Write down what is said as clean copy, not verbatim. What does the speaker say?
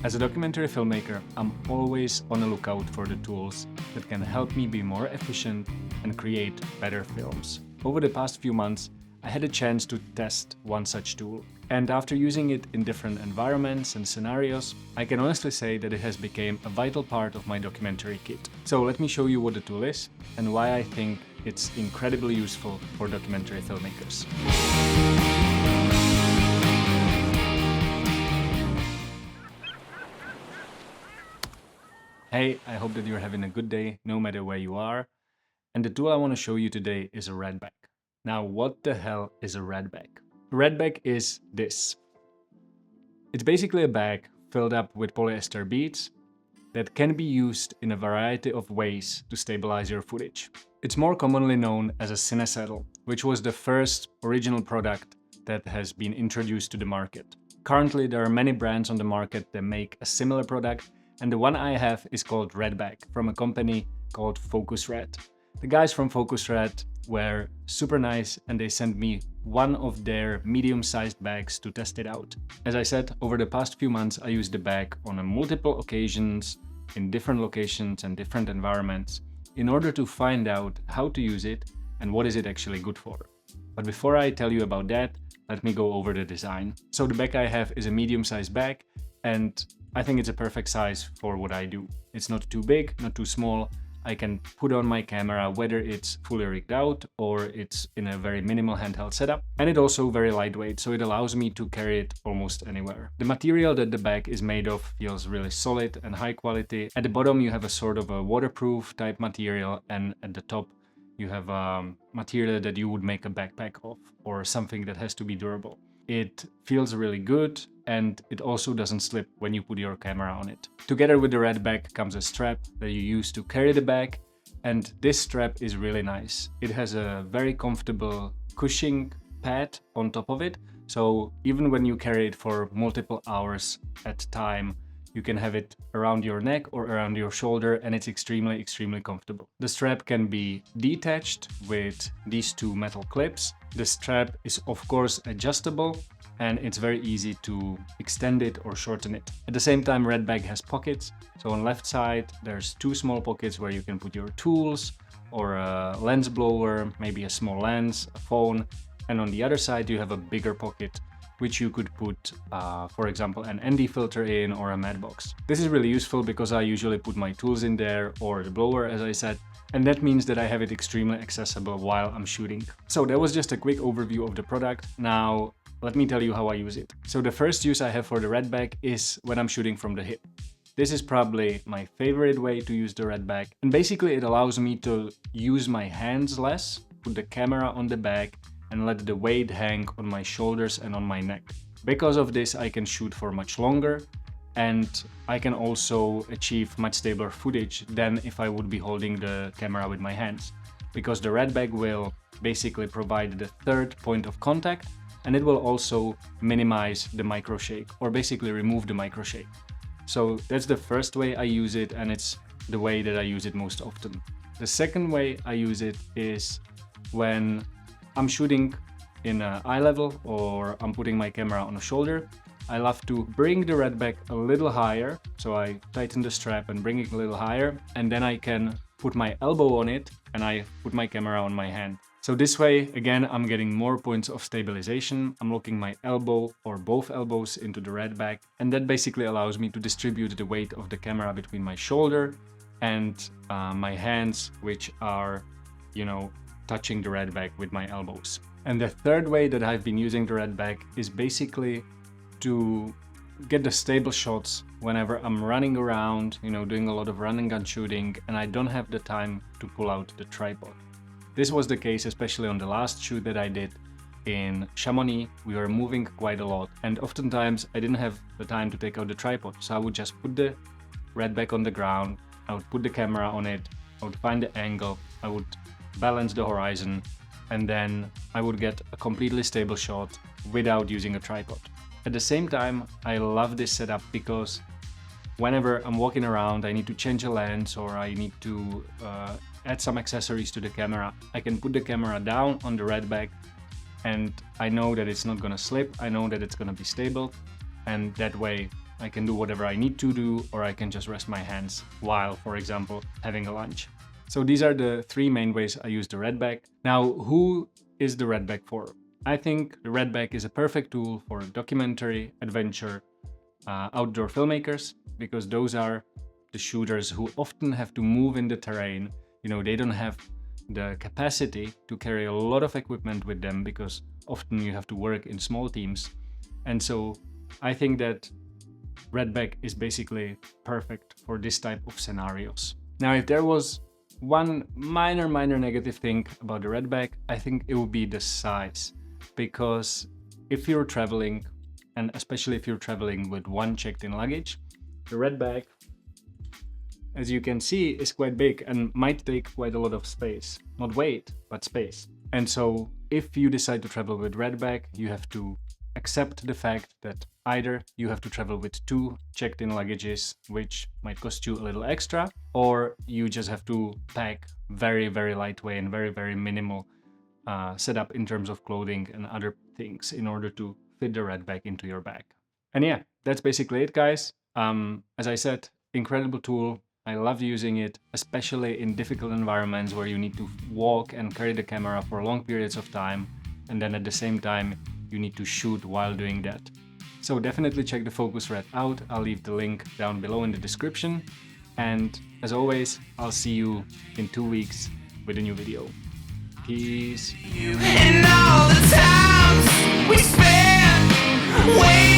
As a documentary filmmaker, I'm always on the lookout for the tools that can help me be more efficient and create better films. Over the past few months, I had a chance to test one such tool. And after using it in different environments and scenarios, I can honestly say that it has become a vital part of my documentary kit. So let me show you what the tool is and why I think it's incredibly useful for documentary filmmakers. Hey, I hope that you're having a good day, no matter where you are. And the tool I want to show you today is a red bag. Now, what the hell is a red bag? A red bag is this. It's basically a bag filled up with polyester beads that can be used in a variety of ways to stabilize your footage. It's more commonly known as a cine saddle, which was the first original product that has been introduced to the market. Currently, there are many brands on the market that make a similar product, and the one I have is called Red Bag from a company called Focusrite. The guys from Focusrite were super nice and they sent me one of their medium-sized bags to test it out. As I said, over the past few months I used the bag on multiple occasions in different locations and different environments in order to find out how to use it and what is it actually good for. But before I tell you about that, let me go over the design. So the bag I have is a medium-sized bag, and I think it's a perfect size for what I do. It's not too big, not too small. I can put on my camera whether it's fully rigged out or it's in a very minimal handheld setup. And it's also very lightweight, so it allows me to carry it almost anywhere. The material that the bag is made of feels really solid and high quality. At the bottom you have a sort of a waterproof type material, and at the top you have a material that you would make a backpack of or something that has to be durable. It feels really good, and it also doesn't slip when you put your camera on it. Together with the red bag comes a strap that you use to carry the bag, and this strap is really nice. It has a very comfortable cushioning pad on top of it, so even when you carry it for multiple hours at a time, you can have it around your neck or around your shoulder, and it's extremely comfortable. The strap can be detached with these two metal clips. The strap is of course adjustable, and it's very easy to extend it or shorten it. At the same time, red bag has pockets. So on left side, there's two small pockets where you can put your tools or a lens blower, maybe a small lens, a phone. And on the other side, you have a bigger pocket which you could put, for example, an ND filter in or a matte box. This is really useful because I usually put my tools in there or the blower, as I said, and that means that I have it extremely accessible while I'm shooting. So that was just a quick overview of the product. Now, let me tell you how I use it. So the first use I have for the red bag is when I'm shooting from the hip. This is probably my favorite way to use the red bag. And basically it allows me to use my hands less, put the camera on the bag, and let the weight hang on my shoulders and on my neck. Because of this, I can shoot for much longer, and I can also achieve much stabler footage than if I would be holding the camera with my hands. Because the red bag will basically provide the third point of contact, and it will also minimize the micro shake, or basically remove the micro shake. So that's the first way I use it, and it's the way that I use it most often. The second way I use it is when I'm shooting in eye level or I'm putting my camera on a shoulder. I love to bring the red bag a little higher, so I tighten the strap and bring it a little higher, and then I can put my elbow on it and I put my camera on my hand. So this way, again, I'm getting more points of stabilization. I'm locking my elbow or both elbows into the red bag, and that basically allows me to distribute the weight of the camera between my shoulder and my hands, which are, touching the red bag with my elbows. And the third way that I've been using the red bag is basically to get the stable shots whenever I'm running around, doing a lot of run and gun shooting, and I don't have the time to pull out the tripod. This was the case especially on the last shoot that I did in Chamonix. We were moving quite a lot, and oftentimes I didn't have the time to take out the tripod, so I would just put the red bag on the ground, I would put the camera on it, I would find the angle, I would balance the horizon, and then I would get a completely stable shot without using a tripod. At the same time, I love this setup because whenever I'm walking around, I need to change a lens or I need to add some accessories to the camera. I can put the camera down on the red bag and I know that it's not gonna slip, I know that it's gonna be stable, and that way I can do whatever I need to do, or I can just rest my hands while, for example, having a lunch. So these are the three main ways I use the Redback. Now, who is the Redback for? I think the Redback is a perfect tool for documentary, adventure, outdoor filmmakers, because those are the shooters who often have to move in the terrain. You know, they don't have the capacity to carry a lot of equipment with them because often you have to work in small teams. And so I think that Redback is basically perfect for this type of scenarios. Now, if there was one minor negative thing about the Redback, I think it would be the size. Because if you're traveling, and especially if you're traveling with one checked-in luggage, the Redback, as you can see, is quite big and might take quite a lot of space. Not weight, but space. And so if you decide to travel with Redback, you have to accept the fact that either you have to travel with 2 checked-in luggages, which might cost you a little extra, or you just have to pack very lightweight and very minimal setup in terms of clothing and other things in order to fit the Redback into your bag. And yeah, that's basically it, guys. As I said, incredible tool. I love using it, especially in difficult environments where you need to walk and carry the camera for long periods of time, and then at the same time you need to shoot while doing that. So definitely check the Focus Red out. I'll leave the link down below in the description. And as always, I'll see you in 2 weeks with a new video. Peace. And all the times we spent waiting.